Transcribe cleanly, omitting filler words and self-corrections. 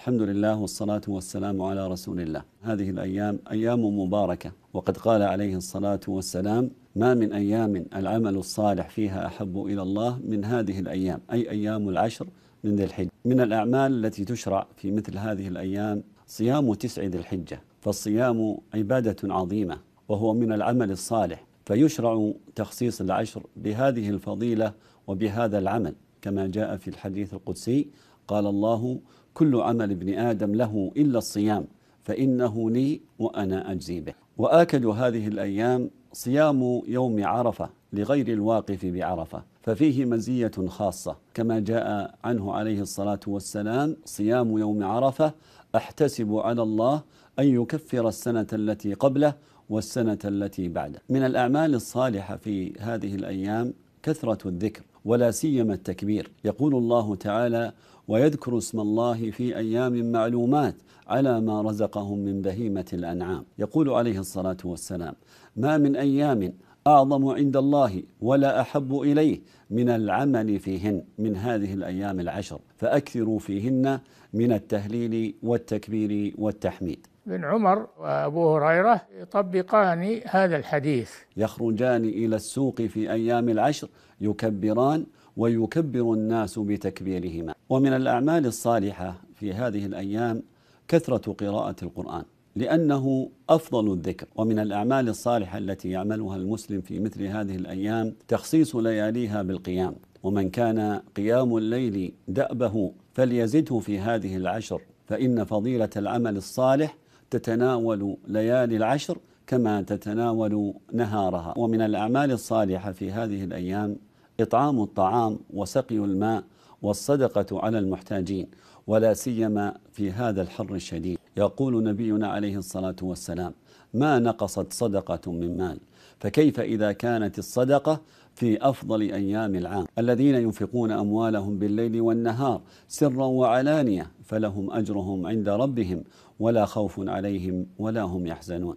الحمد لله والصلاة والسلام على رسول الله. هذه الأيام أيام مباركة، وقد قال عليه الصلاة والسلام: ما من أيام العمل الصالح فيها أحب إلى الله من هذه الأيام، أي أيام العشر من ذي الحجة. من الأعمال التي تشرع في مثل هذه الأيام صيام 9 ذي الحجة، فالصيام عبادة عظيمة وهو من العمل الصالح، فيشرع تخصيص العشر بهذه الفضيلة وبهذا العمل، كما جاء في الحديث القدسي: قال الله: كل عمل ابن آدم له إلا الصيام فإنه لي وأنا أجزي به. وآكد هذه الأيام صيام يوم عرفة لغير الواقف بعرفة، ففيه مزية خاصة، كما جاء عنه عليه الصلاة والسلام: صيام يوم عرفة أحتسب على الله أن يكفر السنة التي قبله والسنة التي بعده. من الأعمال الصالحة في هذه الأيام كثرة الذكر، ولا سيما التكبير. يقول الله تعالى: ويذكر اسم الله في أيام معلومات على ما رزقهم من بهيمة الأنعام. يقول عليه الصلاة والسلام: ما من أيام أعظم عند الله ولا أحب إليه من العمل فيهن، من هذه الأيام العشر، فأكثروا فيهن من التهليل والتكبير والتحميد. ابن عمر وأبو هريرة يطبقان هذا الحديث: يخرجان إلى السوق في أيام العشر يكبران ويكبر الناس بتكبيرهما. ومن الأعمال الصالحة في هذه الأيام كثرة قراءة القرآن، لأنه أفضل الذكر. ومن الأعمال الصالحة التي يعملها المسلم في مثل هذه الأيام تخصيص لياليها بالقيام، ومن كان قيام الليل دأبه فليزده في هذه العشر، فإن فضيلة العمل الصالح تتناول ليالي العشر كما تتناول نهارها. ومن الأعمال الصالحة في هذه الأيام إطعام الطعام وسقي الماء والصدقة على المحتاجين، ولا سيما في هذا الحر الشديد. يقول نبينا عليه الصلاة والسلام: ما نقصت صدقة من مال، فكيف إذا كانت الصدقة في أفضل أيام العام. الذين ينفقون أموالهم بالليل والنهار سرا وعلانية فلهم أجرهم عند ربهم ولا خوف عليهم ولا هم يحزنون.